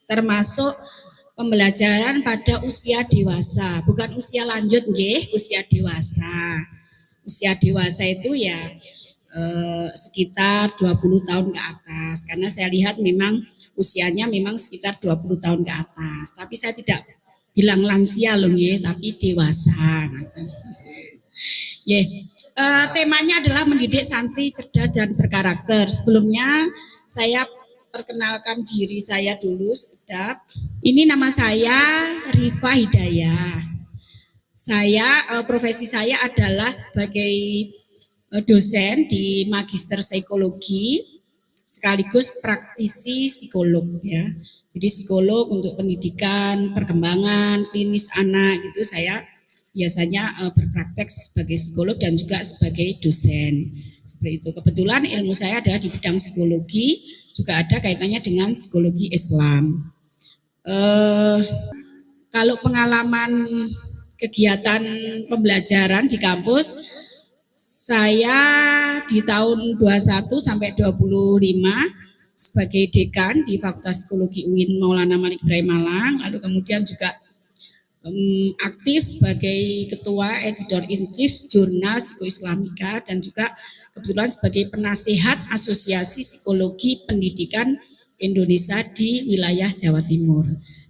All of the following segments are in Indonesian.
termasuk pembelajaran pada usia dewasa, bukan usia lanjut nggih, usia dewasa. Usia dewasa itu ya sekitar 20 tahun ke atas, karena saya lihat memang usianya memang sekitar 20 tahun ke atas, tapi saya tidak bilang lansia loh nggih, tapi dewasa. Temanya adalah mendidik santri cerdas dan berkarakter. Sebelumnya saya perkenalkan diri saya dulu sekedap. Ini nama saya Rifa Hidayah. Profesi saya adalah sebagai dosen di Magister Psikologi sekaligus praktisi psikolog ya. Jadi psikolog untuk pendidikan, perkembangan klinis anak gitu, saya biasanya berpraktek sebagai psikolog dan juga sebagai dosen. Seperti itu. Kebetulan ilmu saya adalah di bidang psikologi, juga ada kaitannya dengan psikologi Islam. Kalau pengalaman kegiatan pembelajaran di kampus, saya di tahun 21 sampai 25 sebagai dekan di Fakultas Psikologi UIN Maulana Malik Ibrahim Malang, lalu kemudian juga aktif sebagai ketua editor in chief jurnal Psikoislamika dan juga kebetulan sebagai penasihat Asosiasi Psikologi Pendidikan Indonesia di wilayah Jawa Timur.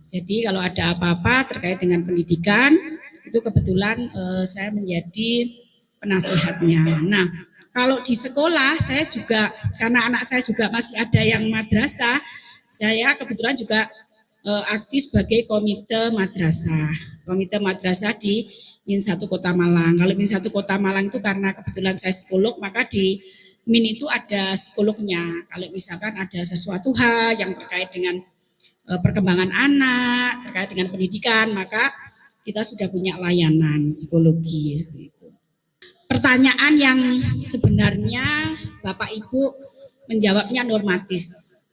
Jadi kalau ada apa-apa terkait dengan pendidikan itu kebetulan saya menjadi penasihatnya. Nah, kalau di sekolah saya juga, karena anak saya juga masih ada yang madrasah, saya kebetulan juga aktif sebagai komite madrasah di Min 1 Kota Malang. Kalau Min 1 Kota Malang itu karena kebetulan saya psikolog, maka di Min itu ada psikolognya. Kalau misalkan ada sesuatu hal yang terkait dengan perkembangan anak, terkait dengan pendidikan, maka kita sudah punya layanan psikologi gitu. Pertanyaan yang sebenarnya Bapak Ibu menjawabnya normatif.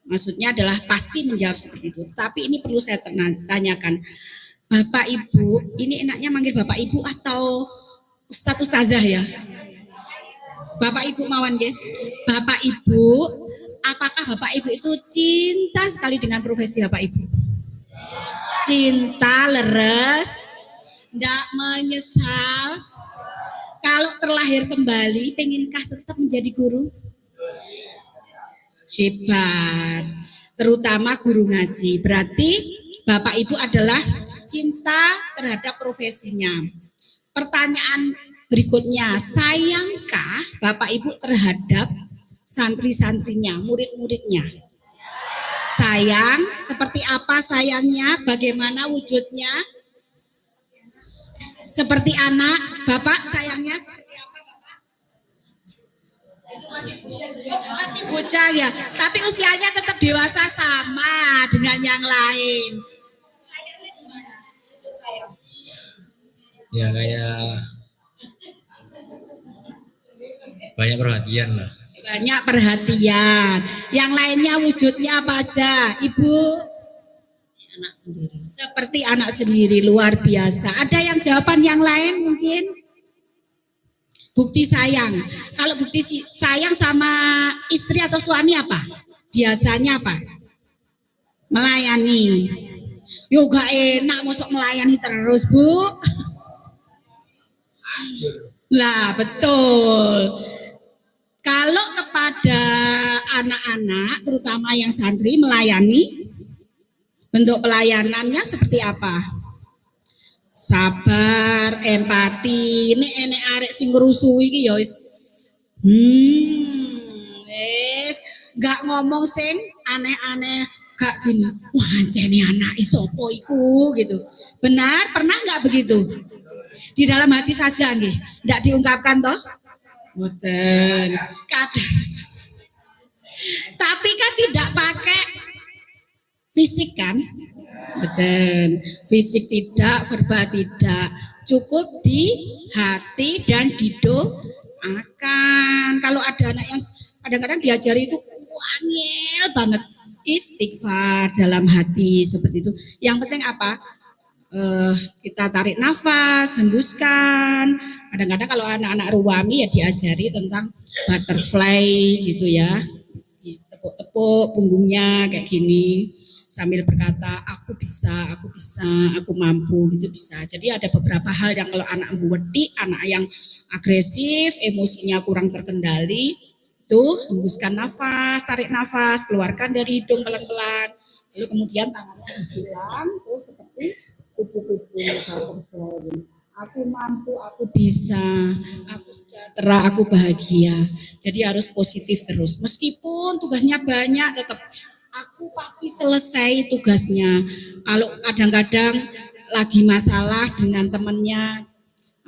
Maksudnya adalah pasti menjawab seperti itu. Tapi ini perlu saya tanyakan. Bapak Ibu, ini enaknya manggil Bapak Ibu atau Ustadz Ustazah ya? Bapak Ibu mawon nggih. Bapak Ibu, apakah Bapak Ibu itu cinta sekali dengan profesi Bapak Ibu? Cinta, leres, ndak menyesal. Kalau terlahir kembali, penginkah tetap menjadi guru? Hebat, terutama guru ngaji. Berarti Bapak Ibu adalah cinta terhadap profesinya. Pertanyaan berikutnya, sayangkah Bapak Ibu terhadap santri-santrinya, murid-muridnya? Sayang, seperti apa sayangnya, bagaimana wujudnya? Seperti anak, Bapak sayangnya seperti apa Bapak? Masih bocah ya, tapi usianya tetap dewasa sama dengan yang lain. Sayangnya gimana? Ya kayak banyak perhatian lah. Banyak perhatian. Yang lainnya wujudnya apa aja, Ibu? Anak sendiri. Seperti anak sendiri, luar biasa. Ada yang jawaban yang lain mungkin? Bukti sayang. Kalau bukti sayang sama istri atau suami apa? Biasanya apa? Melayani. Yo gak enak mosok melayani terus, Bu. Lah, betul. Kalau kepada anak-anak, terutama yang santri melayani, bentuk pelayanannya seperti apa? Sabar, empati. Nek arek sing ngrusuhi iki ya wis gak ngomong sing aneh-aneh, gak gini. Wah, anjene anake sapa iku gitu. Benar? Pernah enggak begitu? Di dalam hati saja nggih, ndak diungkapkan toh? Mboten. Kadang. Tapi kan tidak pakai fisik kan? Betul, fisik tidak, verbal tidak, cukup di hati dan didoakan. Kalau ada anak yang kadang-kadang diajari itu wangil banget, istighfar dalam hati seperti itu. Yang penting apa? Kita tarik nafas, hembuskan. Kadang-kadang kalau anak-anak ruwami ya diajari tentang butterfly gitu ya, ditepuk-tepuk punggungnya kayak gini. sambil berkata, aku bisa, aku mampu, gitu bisa. Jadi ada beberapa hal yang kalau anak buwedi, anak yang agresif, emosinya kurang terkendali, itu hembuskan nafas, tarik nafas, keluarkan dari hidung pelan-pelan, lalu kemudian tangannya disiram, terus seperti kupu-kupu. Aku mampu, aku bisa, aku sejahtera, aku bahagia. Jadi harus positif terus. Meskipun tugasnya banyak, tetap aku pasti selesai tugasnya. Kalau kadang-kadang lagi masalah dengan temannya,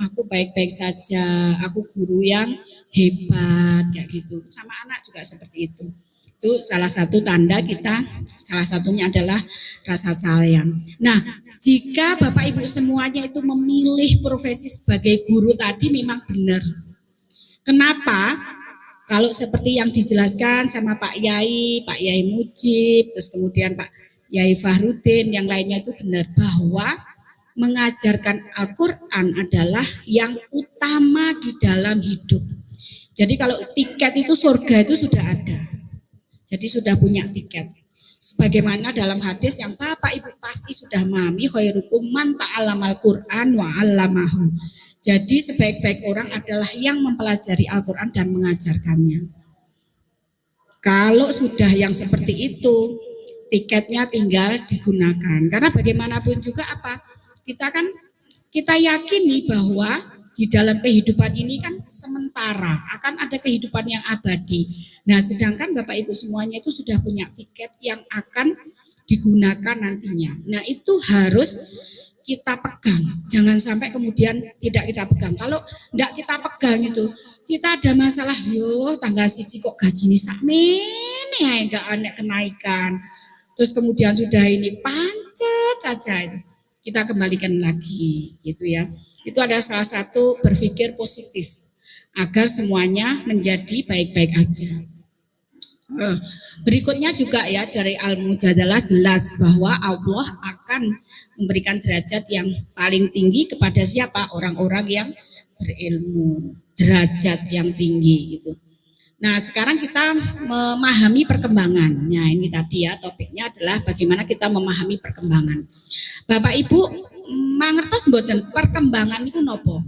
aku baik-baik saja, aku guru yang hebat, kayak gitu. Sama anak juga seperti itu. Itu salah satu tanda kita, salah satunya adalah rasa sayang. Nah, jika Bapak Ibu semuanya itu memilih profesi sebagai guru tadi memang benar. Kenapa? Kalau seperti yang dijelaskan sama Pak Yai Mujib, terus kemudian Pak Yai Fahrudin, yang lainnya itu benar bahwa mengajarkan Al-Quran adalah yang utama di dalam hidup. Jadi kalau tiket itu surga itu sudah ada. Jadi sudah punya tiket. Sebagaimana dalam hadis yang Bapak Ibu pasti sudah memahami, khairukum man ta'allamal Qur'an wa 'allamahu. Jadi sebaik-baik orang adalah yang mempelajari Al-Qur'an dan mengajarkannya. Kalau sudah yang seperti itu, tiketnya tinggal digunakan. Karena bagaimanapun juga kita yakini bahwa di dalam kehidupan ini kan sementara, akan ada kehidupan yang abadi. Nah, sedangkan Bapak Ibu semuanya itu sudah punya tiket yang akan digunakan nantinya. Nah, itu harus kita pegang. Jangan sampai kemudian tidak kita pegang. Kalau tidak kita pegang itu, kita ada masalah, tanggal siji kok gaji ini sakmene ya, enggak ada kenaikan. Terus kemudian sudah ini pancet saja itu. Kita kembalikan lagi gitu ya. Itu adalah salah satu berpikir positif agar semuanya menjadi baik-baik aja. Berikutnya juga ya dari Al-Mujadalah jelas bahwa Allah akan memberikan derajat yang paling tinggi kepada siapa? Orang-orang yang berilmu, derajat yang tinggi gitu. Nah, sekarang kita memahami perkembangan. Nah, ini tadi ya topiknya adalah bagaimana kita memahami perkembangan. Bapak Ibu mangertos mboten perkembangan itu nopo?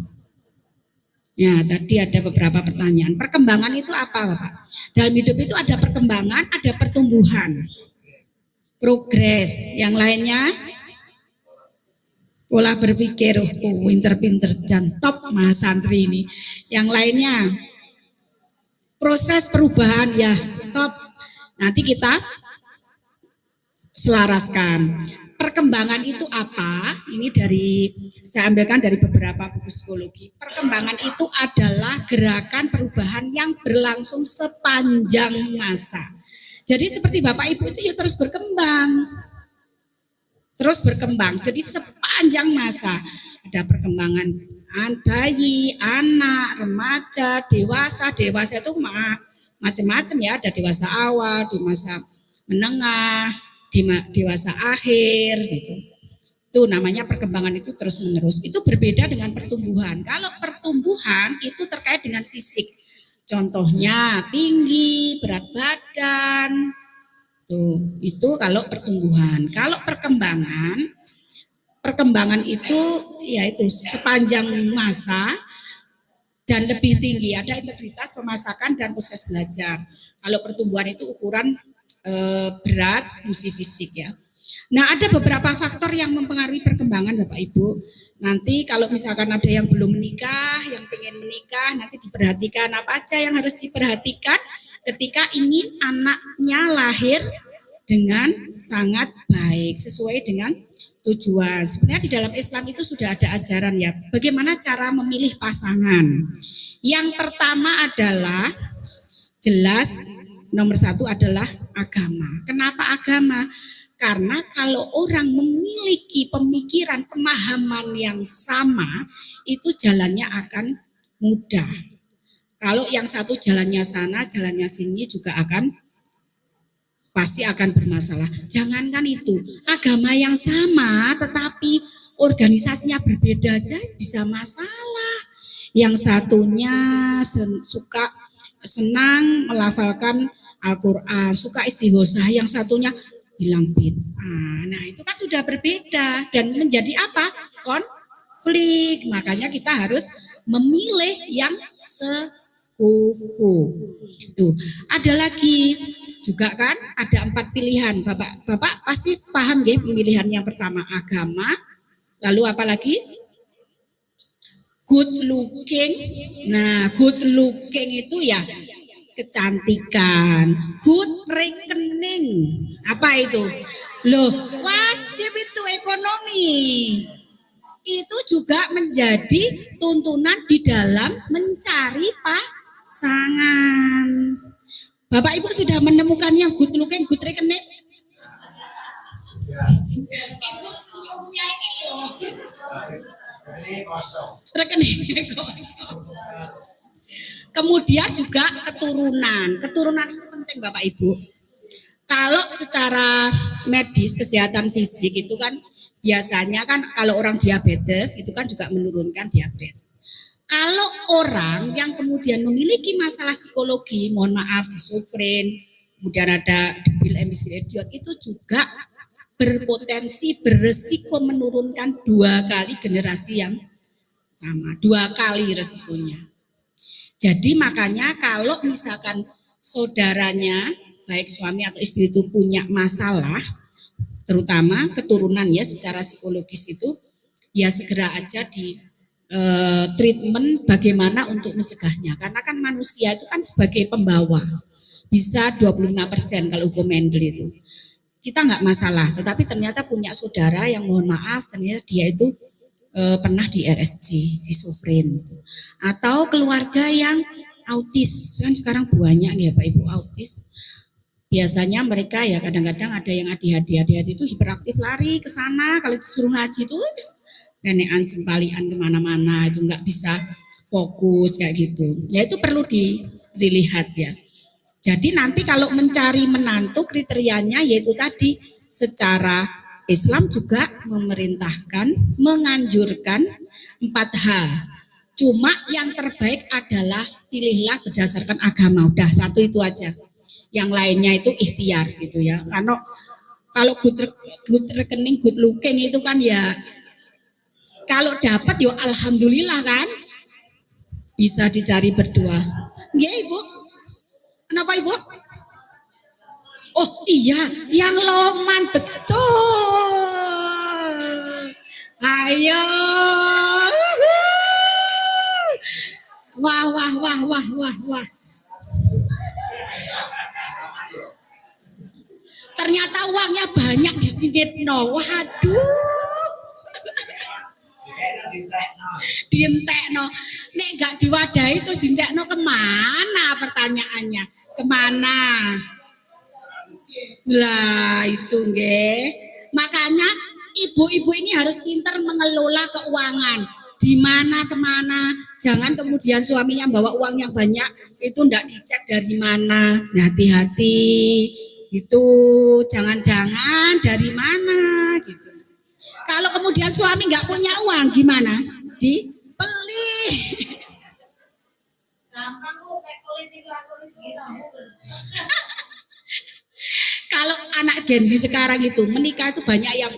Ya, tadi ada beberapa pertanyaan. Perkembangan itu apa, Bapak? Dalam hidup itu ada perkembangan, ada pertumbuhan, progres. Yang lainnya pola berpikir, pinter-pinter dan top Mas Santri ini. Yang lainnya proses perubahan ya top. Nanti kita selaraskan. Perkembangan itu apa? Ini saya ambilkan dari beberapa buku psikologi. Perkembangan itu adalah gerakan perubahan yang berlangsung sepanjang masa. Jadi seperti Bapak Ibu itu ya terus berkembang. Jadi sepanjang masa ada perkembangan bayi, anak, remaja, dewasa. Dewasa itu macam-macam ya, ada dewasa awal, di masa menengah, di dewasa akhir gitu. Itu namanya perkembangan itu terus menerus. Itu berbeda dengan pertumbuhan. Kalau pertumbuhan itu terkait dengan fisik. Contohnya tinggi, berat badan. Tuh, itu kalau pertumbuhan. Kalau perkembangan itu yaitu sepanjang masa dan lebih tinggi. Ada integritas, pemasakan dan proses belajar. Kalau pertumbuhan itu ukuran berat, fungsi fisik ya. Nah, ada beberapa faktor yang mempengaruhi perkembangan Bapak Ibu. Nanti kalau misalkan ada yang belum menikah, yang pengen menikah, nanti diperhatikan apa aja yang harus diperhatikan ketika ingin anaknya lahir dengan sangat baik, sesuai dengan tujuan. Sebenarnya di dalam Islam itu sudah ada ajaran ya, bagaimana cara memilih pasangan. Yang pertama adalah jelas, nomor satu adalah agama. Kenapa agama? Karena kalau orang memiliki pemikiran, pemahaman yang sama, itu jalannya akan mudah. Kalau yang satu jalannya sana, jalannya sini juga pasti akan bermasalah. Jangankan itu, agama yang sama tetapi organisasinya berbeda aja bisa masalah. Yang satunya senang melafalkan Al-Quran, suka istighosah, yang satunya bilang bid'ah. Nah, itu kan sudah berbeda dan menjadi apa? Konflik. Makanya kita harus memilih yang sekufu. Tuh, ada lagi juga kan ada 4 pilihan. Bapak pasti paham ya pemilihan yang pertama agama, lalu apa lagi? Good looking. Nah, good looking itu ya kecantikan. Good rekening. Apa itu? Loh, wajib itu ekonomi. Itu juga menjadi tuntunan di dalam mencari pasangan. Bapak Ibu sudah menemukan yang good looking, good rekening? Ibu senyumnya ini loh. Rekeningnya kosong. Kemudian juga keturunan. Keturunan itu penting Bapak Ibu. Kalau secara medis, kesehatan fisik itu kan biasanya kan kalau orang diabetes itu kan juga menurunkan diabetes. Kalau orang yang kemudian memiliki masalah psikologi, mohon maaf, schizofren, kemudian ada debil emisi idiot, itu juga berpotensi beresiko menurunkan 2 kali generasi yang sama, 2 kali resikonya. Jadi makanya kalau misalkan saudaranya baik suami atau istri itu punya masalah, terutama keturunan ya secara psikologis itu, ya segera aja di treatment bagaimana untuk mencegahnya. Karena kan manusia itu kan sebagai pembawa bisa 25% kalau hukum Mendel itu. Kita nggak masalah, tetapi ternyata punya saudara yang mohon maaf ternyata dia itu pernah di RSJ, schizofren gitu. Atau keluarga yang autis, kan sekarang banyak nih ya Pak Ibu autis. Biasanya mereka ya kadang-kadang ada yang ADHD itu hiperaktif lari ke sana, kalau disuruh ngaji itu nenekan jempalian kemana-mana, itu nggak bisa fokus kayak gitu. Ya itu perlu dilihat ya. Jadi nanti kalau mencari menantu kriterianya yaitu tadi secara Islam juga memerintahkan, menganjurkan 4 hal. Cuma yang terbaik adalah pilihlah berdasarkan agama. Udah 1 itu aja. Yang lainnya itu ikhtiar gitu ya. Karena kalau good rekening, good looking itu kan ya kalau dapat yo alhamdulillah kan. Bisa dicari berdua. Nggih Ibu. Kenapa Ibu? Oh iya, yang loman betul. Ayo. Wah. Ternyata uangnya banyak di Singetno. Waduh. Dientekno. Nek gak diwadahi terus dientekno kemana pertanyaannya? Kemana? Lah itu nggih. Makanya ibu-ibu ini harus pintar mengelola keuangan. Di mana kemana, jangan kemudian suaminya bawa uang yang banyak itu ndak dicek dari mana. Nah, hati-hati itu, jangan-jangan dari mana gitu. Kalau kemudian suami nggak punya uang gimana? Dibeli. Kalau anak Gen Z sekarang itu menikah itu banyak yang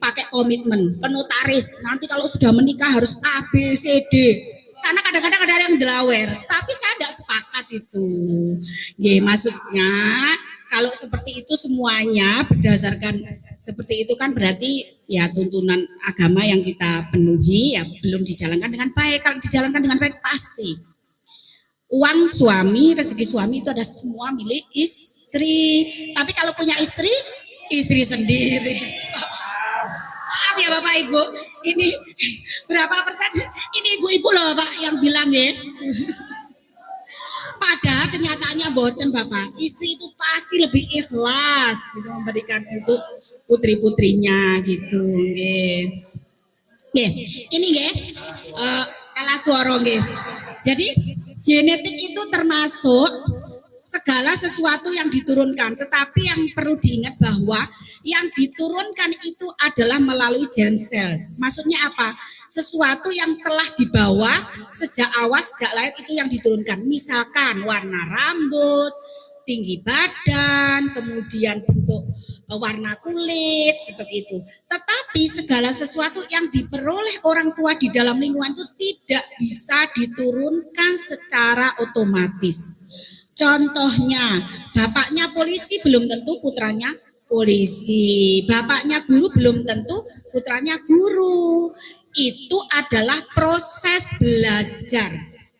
pakai komitmen ke notaris. Nanti kalau sudah menikah harus A, B, C, D. Karena kadang-kadang ada yang jelawer. Tapi saya tidak sepakat itu. Maksudnya kalau seperti itu semuanya berdasarkan seperti itu kan berarti ya tuntunan agama yang kita penuhi ya belum dijalankan dengan baik. Kalau dijalankan dengan baik pasti uang suami, rezeki suami itu ada semua milik istri. Tapi kalau punya istri sendiri. Maaf ya Bapak Ibu, ini berapa persen? Ini ibu-ibu loh Pak yang bilang ya. Padahal kenyataannya boten Bapak, istri itu pasti lebih ikhlas gitu memberikan untuk putri-putrinya gitu nggih. Nggih, ini nggih ala suara nggih. Jadi genetik itu termasuk segala sesuatu yang diturunkan, tetapi yang perlu diingat bahwa yang diturunkan itu adalah melalui germ cell. Maksudnya apa? Sesuatu yang telah dibawa sejak awal, sejak lahir itu yang diturunkan. Misalkan warna rambut, tinggi badan, kemudian bentuk warna kulit seperti itu. Tetapi segala sesuatu yang diperoleh orang tua di dalam lingkungan itu tidak bisa diturunkan secara otomatis. Contohnya, bapaknya polisi belum tentu putranya polisi, bapaknya guru belum tentu putranya guru. Itu adalah proses belajar,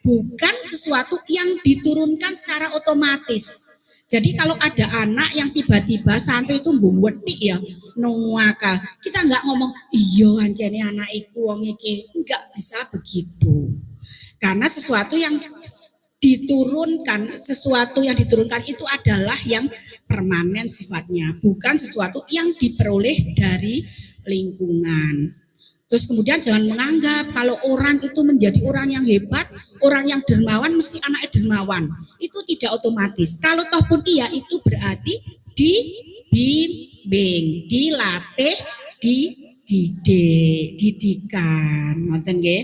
bukan sesuatu yang diturunkan secara otomatis. Jadi kalau ada anak yang tiba-tiba santri itu mbuwetik ya, nuwakal. Kita enggak ngomong, iya ancene anak iku wong iki, enggak bisa begitu. Karena sesuatu yang diturunkan itu adalah yang permanen sifatnya, bukan sesuatu yang diperoleh dari lingkungan. Terus kemudian jangan menganggap kalau orang itu menjadi orang yang hebat, orang yang dermawan mesti anaknya dermawan. Itu tidak otomatis. Kalau toh pun iya, itu berarti dibimbing, dilatih, didikan. Ngoten nggih.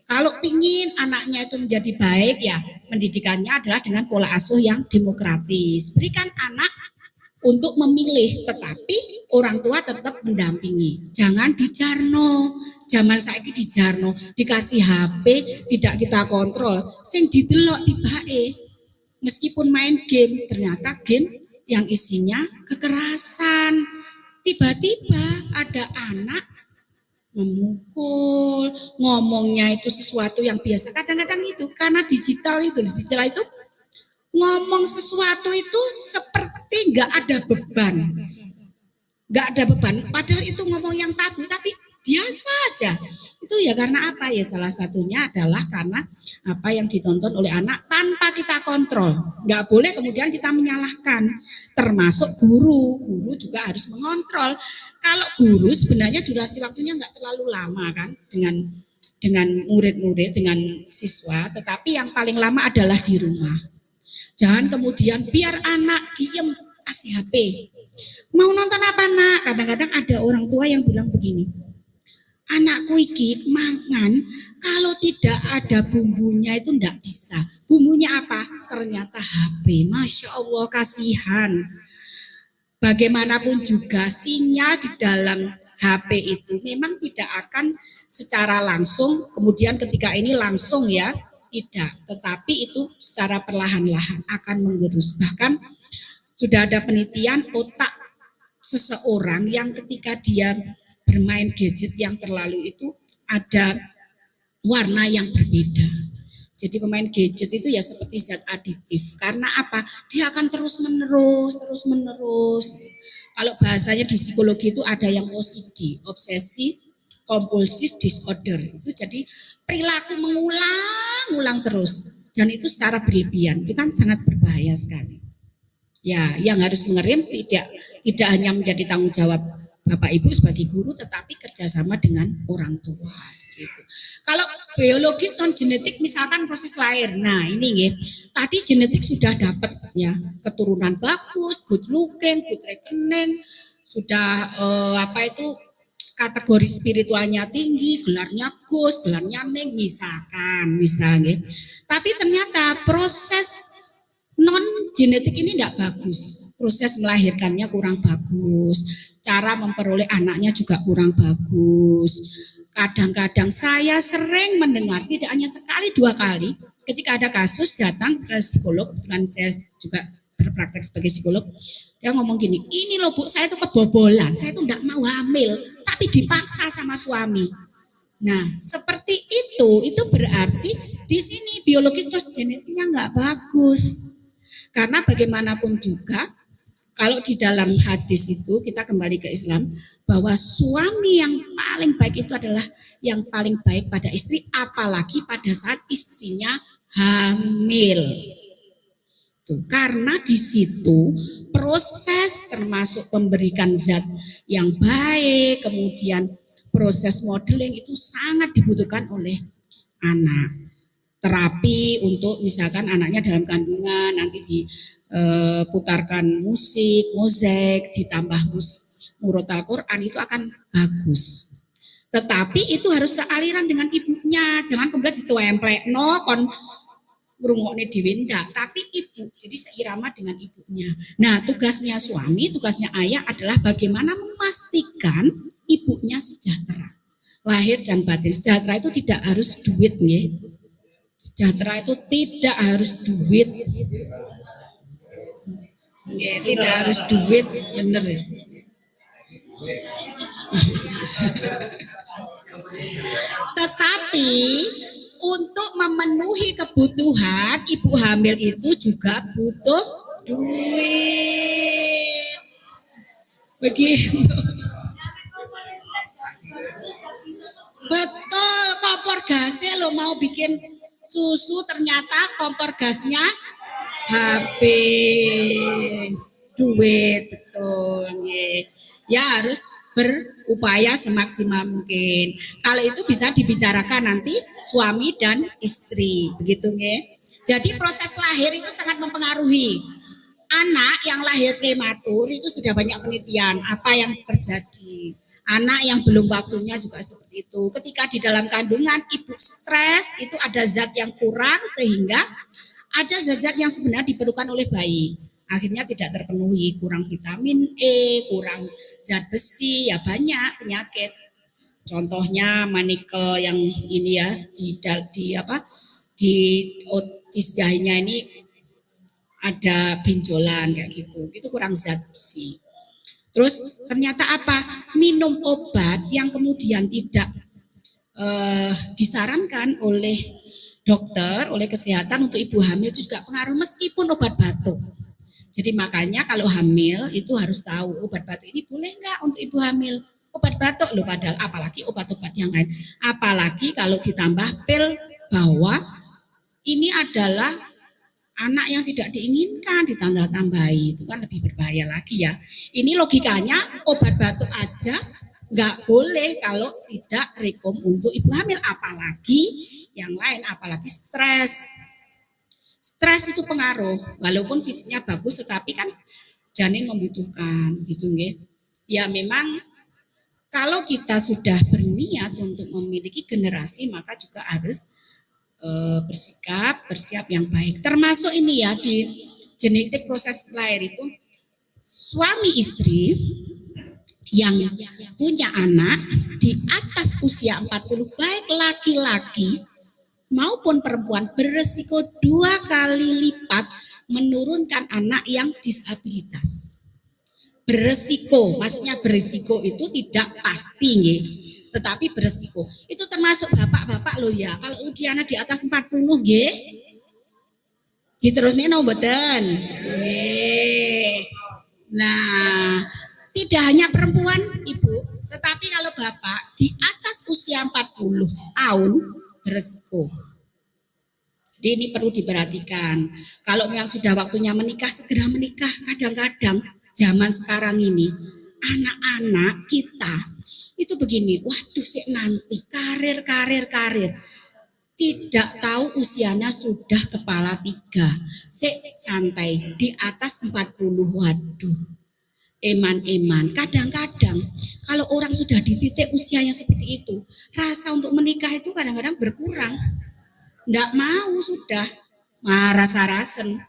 Kalau pingin anaknya itu menjadi baik ya, pendidikannya adalah dengan pola asuh yang demokratis. Berikan anak untuk memilih, tetapi orang tua tetap mendampingi. Jangan dijarno. Zaman saiki dijarno, dikasih HP tidak kita kontrol. Sing didelok tibake. Meskipun main game, ternyata game yang isinya kekerasan. Tiba-tiba ada anak memukul, ngomongnya itu sesuatu yang biasa. Kadang-kadang itu karena digital itu ngomong sesuatu itu seperti nggak ada beban, padahal itu ngomong yang tabu tapi biasa aja. Itu ya karena apa ya, salah satunya adalah karena apa yang ditonton oleh anak tanpa kita kontrol. Nggak boleh kemudian kita menyalahkan, termasuk guru juga harus mengontrol. Kalau guru sebenarnya durasi waktunya nggak terlalu lama kan dengan murid-murid, dengan siswa, tetapi yang paling lama adalah di rumah. Jangan kemudian biar anak diem kasih HP. Mau nonton apa nak? Kadang-kadang ada orang tua yang bilang begini, anakku iki mangan kalau tidak ada bumbunya itu enggak bisa. Bumbunya apa? Ternyata HP. Masya Allah, kasihan. Bagaimanapun juga sinyal di dalam HP itu memang tidak akan secara langsung, kemudian ketika ini langsung ya, tidak. Tetapi itu secara perlahan-lahan akan menggerus. Bahkan sudah ada penelitian otak seseorang yang ketika dia bermain gadget yang terlalu itu ada warna yang berbeda. Jadi pemain gadget itu ya seperti zat aditif. Karena apa? Dia akan terus menerus. Kalau bahasanya di psikologi itu ada yang OCD, obsesi compulsive disorder. Itu jadi perilaku mengulang terus. Dan itu secara berlebihan. Itu kan sangat berbahaya sekali. Ya, yang harus mengerem tidak hanya menjadi tanggung jawab Bapak Ibu sebagai guru, tetapi kerjasama dengan orang tua seperti itu. Kalau biologis non genetik misalkan proses lahir, nah ini ya, tadi genetik sudah dapat ya keturunan bagus, good looking, good reckoning, sudah kategori spiritualnya tinggi, gelarnya Gus, gelarnya Neng misalnya. Tapi ternyata proses non genetik ini tidak bagus. Proses melahirkannya kurang bagus, cara memperoleh anaknya juga kurang bagus. Kadang-kadang saya sering mendengar, tidak hanya sekali dua kali, ketika ada kasus datang ke psikolog, dan saya juga berpraktek sebagai psikolog, dia ngomong gini, ini loh Bu, saya itu kebobolan, saya itu tidak mau hamil, tapi dipaksa sama suami. Nah, seperti itu berarti di sini biologis terus genetiknya nggak bagus. Karena bagaimanapun juga, kalau di dalam hadis itu kita kembali ke Islam bahwa suami yang paling baik itu adalah yang paling baik pada istri, apalagi pada saat istrinya hamil. Tuh, karena di situ proses termasuk memberikan zat yang baik, kemudian proses modeling itu sangat dibutuhkan oleh anak. Terapi untuk misalkan anaknya dalam kandungan nanti diputarkan musik, mozaik, ditambah musik murotal Quran itu akan bagus. Tetapi itu harus sealiran dengan ibunya, jangan kemudian dituemplekno kon ngrungokne dhewe ndak, tapi ibu, jadi seirama dengan ibunya. Nah, tugasnya suami, tugasnya ayah adalah bagaimana memastikan ibunya sejahtera. Lahir dan batin. Sejahtera itu tidak harus duit nggih. Sejahtera itu tidak harus duit. Nggih, tidak harus duit, bener ya. Tetapi untuk memenuhi kebutuhan ibu hamil itu juga butuh duit. Begitu. Betul, kompor gasnya lo mau bikin susu ternyata kompor gasnya habis. Duit, betul. Ya harus berupaya semaksimal mungkin. Kalau itu bisa dibicarakan nanti suami dan istri, begitu nggih. Jadi proses lahir itu sangat mempengaruhi. Anak yang lahir prematur itu sudah banyak penelitian apa yang terjadi. Anak yang belum waktunya juga seperti itu. Ketika di dalam kandungan ibu stres, itu ada zat yang kurang sehingga ada zat-zat yang sebenarnya diperlukan oleh bayi. Akhirnya tidak terpenuhi, kurang vitamin E, kurang zat besi, ya banyak penyakit. Contohnya manikel yang ini ya di dahinya ini ada benjolan kayak gitu. Itu kurang zat besi. Terus ternyata apa? Minum obat yang kemudian tidak disarankan oleh dokter, oleh kesehatan untuk ibu hamil itu juga pengaruh meskipun obat batuk. Jadi makanya kalau hamil itu harus tahu obat batuk ini boleh nggak untuk ibu hamil. Obat batuk loh padahal apalagi obat-obat yang lain. Apalagi kalau ditambah pil bahwa ini adalah anak yang tidak diinginkan ditambah-tambahi. Itu kan lebih berbahaya lagi ya. Ini logikanya obat batuk aja nggak boleh kalau tidak rekom untuk ibu hamil. Apalagi yang lain, apalagi stres. Stres itu pengaruh, walaupun fisiknya bagus, tetapi kan janin membutuhkan, gitu nggih. Ya memang kalau kita sudah berniat untuk memiliki generasi, maka juga harus bersiap yang baik. Termasuk ini ya di genetik proses lahir itu, suami istri yang punya anak di atas usia 40, baik laki-laki maupun perempuan beresiko 2 kali lipat menurunkan anak yang disabilitas. Beresiko, maksudnya beresiko itu tidak pasti nggih, tetapi beresiko. Itu termasuk bapak-bapak loh ya. Kalau usianya di atas 40 nggih. Diterusne no mboten? Nggih. Nah, tidak hanya perempuan Ibu, tetapi kalau bapak di atas usia 40 tahun beresiko. Jadi ini perlu diperhatikan. Kalau memang sudah waktunya menikah, segera menikah. Kadang-kadang zaman sekarang ini anak-anak kita itu begini, waduh sik nanti karir. Tidak tahu usianya sudah kepala 3. Sik santai di atas 40. Waduh. Eman-eman. Kadang-kadang kalau orang sudah di titik usianya seperti itu, rasa untuk menikah itu kadang-kadang berkurang. Nggak mau sudah, rasa-rasen.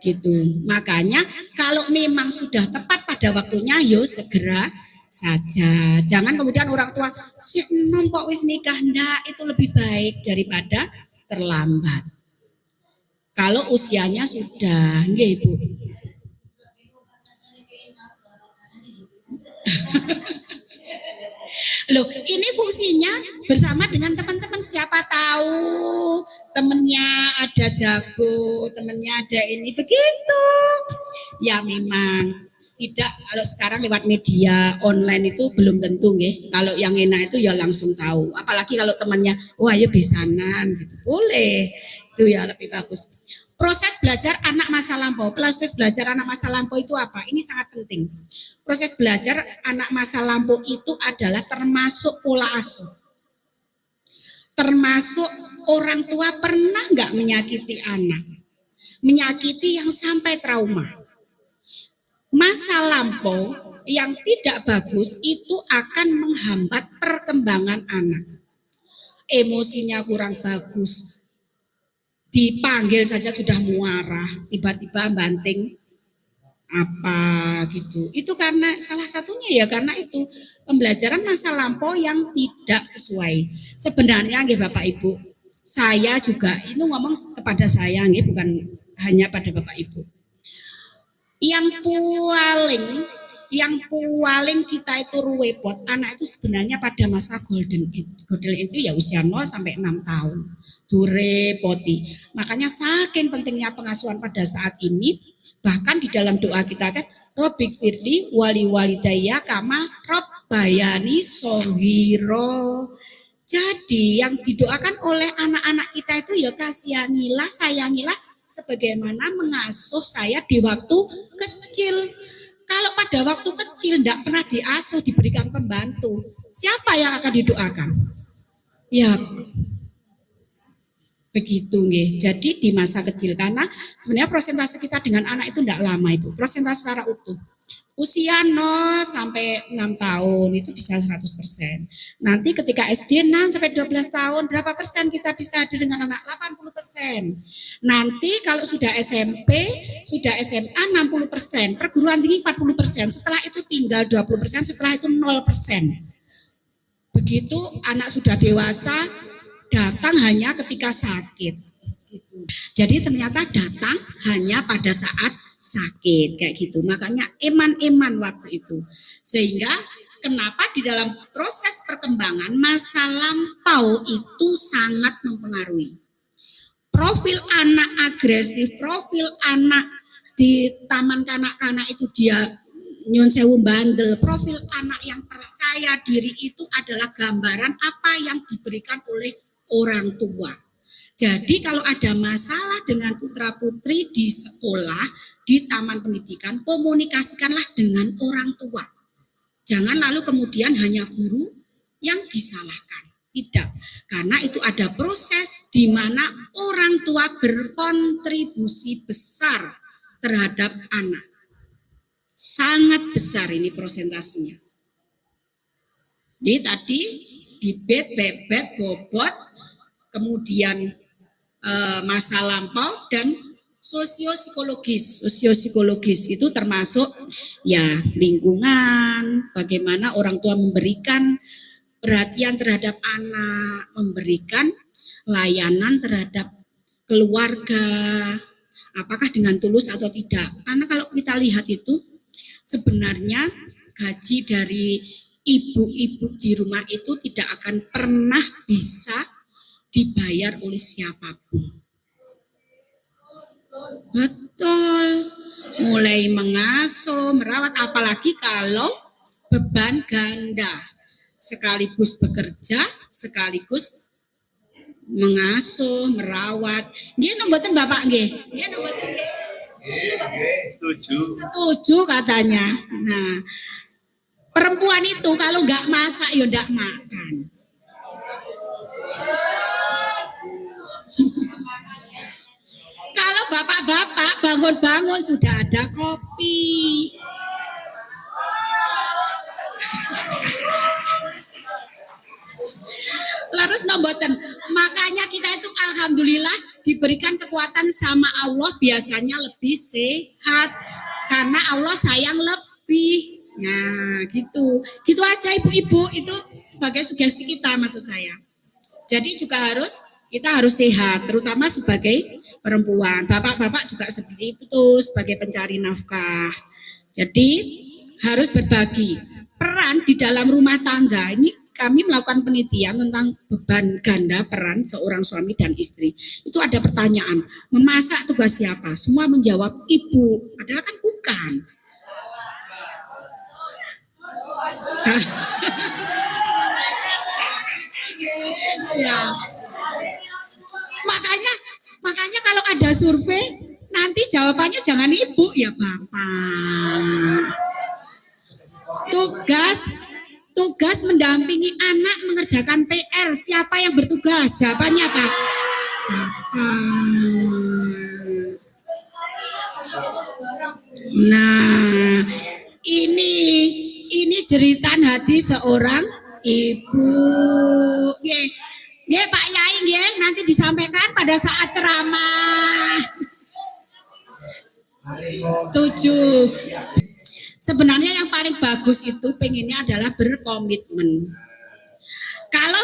Gitu. Makanya kalau memang sudah tepat pada waktunya, yo segera saja. Jangan kemudian orang tua, si enom kok wis nikah, ndak, itu lebih baik daripada terlambat. Kalau usianya sudah, nggih Ibu. Loh, ini fungsinya bersama dengan teman-teman. Siapa tahu temennya ada jago, temennya ada ini, begitu. Ya memang tidak, kalau sekarang lewat media online itu belum tentu nggih. Kalau yang enak itu ya langsung tahu. Apalagi kalau temannya, wah ya besanan gitu. Boleh. Itu ya lebih bagus. Proses belajar anak masa lampau. Proses belajar anak masa lampau itu apa? Ini sangat penting. Proses belajar anak masa lampau itu adalah termasuk pola asuh. Termasuk orang tua pernah nggak menyakiti anak. Menyakiti yang sampai trauma. Masa lampau yang tidak bagus itu akan menghambat perkembangan anak. Emosinya kurang bagus. dipanggil saja sudah muarah, tiba-tiba banting apa gitu. Itu karena salah satunya ya karena itu pembelajaran masa lampau yang tidak sesuai. Sebenarnya nggih Bapak Ibu, saya juga ini ngomong kepada saya nggih bukan hanya pada Bapak Ibu. Yang paling kita itu ruwepot anak itu sebenarnya pada masa golden age. Golden age itu ya usia 0 sampai 6 tahun. Durepoti. Makanya saking pentingnya pengasuhan pada saat ini, bahkan di dalam doa kita kan Robbik firli wali walidayya kama robbayani shoghiro. Jadi yang didoakan oleh anak-anak kita itu ya kasihanilah, sayangilah sebagaimana mengasuh saya di waktu kecil. Kalau pada waktu kecil tidak pernah diasuh, diberikan pembantu, siapa yang akan didoakan? Ya, begitu nggih. Jadi di masa kecil, karena sebenarnya prosentase kita dengan anak itu tidak lama Ibu. Prosentase secara utuh. Usia 0 sampai 6 tahun itu bisa 100%. Nanti ketika SD 6 sampai 12 tahun berapa persen kita bisa hadir dengan anak? 80%. Nanti kalau sudah SMP, sudah SMA 60%, perguruan tinggi 40%. Setelah itu tinggal 20%, setelah itu 0%. Begitu anak sudah dewasa datang hanya ketika sakit. Jadi ternyata datang hanya pada saat sakit kayak gitu. Makanya eman-eman waktu itu. Sehingga kenapa di dalam proses perkembangan masa lampau itu sangat mempengaruhi. Profil anak agresif, profil anak di taman kanak-kanak itu dia nyun sewu bandel, profil anak yang percaya diri itu adalah gambaran apa yang diberikan oleh orang tua. Jadi kalau ada masalah dengan putra-putri di sekolah, di taman pendidikan, komunikasikanlah dengan orang tua. Jangan lalu kemudian hanya guru yang disalahkan. Tidak, karena itu ada proses di mana orang tua berkontribusi besar terhadap anak. Sangat besar ini prosentasenya. Jadi tadi bibit, bebet, bobot, kemudian masa lampau dan sosiopsikologis itu termasuk ya lingkungan, bagaimana orang tua memberikan perhatian terhadap anak, memberikan layanan terhadap keluarga, apakah dengan tulus atau tidak. Karena kalau kita lihat itu sebenarnya gaji dari ibu-ibu di rumah itu tidak akan pernah bisa dibayar oleh siapapun. Betul. Mulai mengasuh, merawat, apalagi kalau beban ganda. Sekaligus bekerja, sekaligus mengasuh, merawat. Nggih mboten Bapak nggih? Nggih mboten nggih? Setuju. Setuju katanya. Nah, perempuan itu kalau nggak masak ya nggak makan. Kalau bapak-bapak bangun-bangun sudah ada kopi. Larus nomboten. Makanya kita itu alhamdulillah diberikan kekuatan sama Allah biasanya lebih sehat. Karena Allah sayang lebih. Nah gitu. Gitu aja ibu-ibu, itu sebagai sugesti kita maksud saya. Jadi juga kita harus sehat, terutama sebagai perempuan. Bapak-bapak juga seperti itu sebagai pencari nafkah. Jadi harus berbagi peran di dalam rumah tangga. Ini kami melakukan penelitian tentang beban ganda peran seorang suami dan istri. Itu ada pertanyaan, memasak tugas siapa? Semua menjawab ibu, padahal kan bukan. Ya. Makanya kalau ada survei nanti jawabannya jangan ibu ya bapak. Tugas mendampingi anak mengerjakan PR, siapa yang bertugas? Jawabannya apa? Nah, ini jeritan hati seorang ibu. Nggih Pak Yai nggih, nanti disampaikan pada saat ceramah. Setuju. Sebenarnya yang paling bagus itu pengennya adalah berkomitmen. Kalau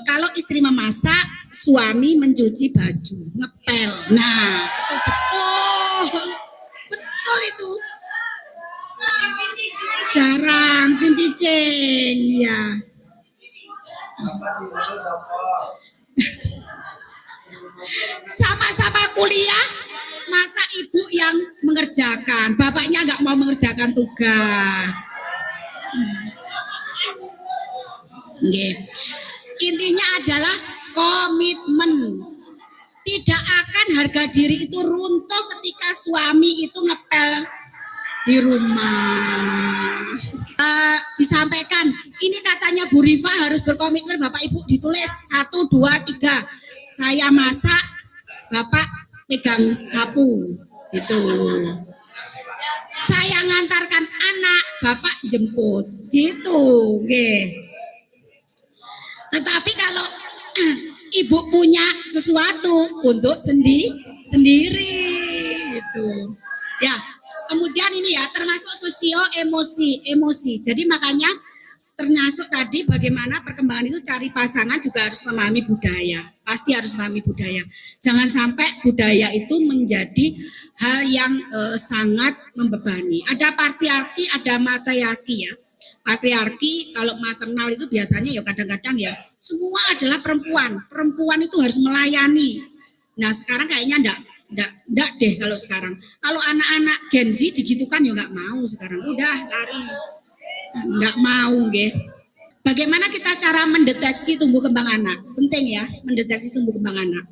kalau istri memasak, suami mencuci baju, ngepel. Nah, itu betul. Betul itu. Jarang tim cicing ya. Sama-sama kuliah, masa ibu yang mengerjakan, bapaknya nggak mau mengerjakan tugas. Okay. Intinya adalah komitmen. Tidak akan harga diri itu runtuh ketika suami itu ngepel di rumah. Disampaikan, ini katanya Bu Rifa harus berkomitmen. Bapak Ibu ditulis 1, 2, 3. Saya masak, Bapak pegang sapu. Itu. Saya ngantarkan anak, Bapak jemput. Gitu. Okay. Tetapi kalau ibu punya sesuatu untuk sendiri gitu. Ya, kemudian ini ya termasuk sosio emosi. Jadi makanya termasuk tadi bagaimana perkembangan itu cari pasangan juga harus memahami budaya. Pasti harus memahami budaya. Jangan sampai budaya itu menjadi hal yang sangat membebani. Ada patriarki, ada matriarki ya. Patriarki kalau maternal itu biasanya ya kadang-kadang ya semua adalah perempuan. Perempuan itu harus melayani. Nah sekarang kayaknya enggak deh kalau sekarang. Kalau anak-anak Gen Z digitukan ya enggak mau sekarang. Udah lari. Enggak mau nggih. Bagaimana kita cara mendeteksi tumbuh kembang anak? Penting ya mendeteksi tumbuh kembang anak.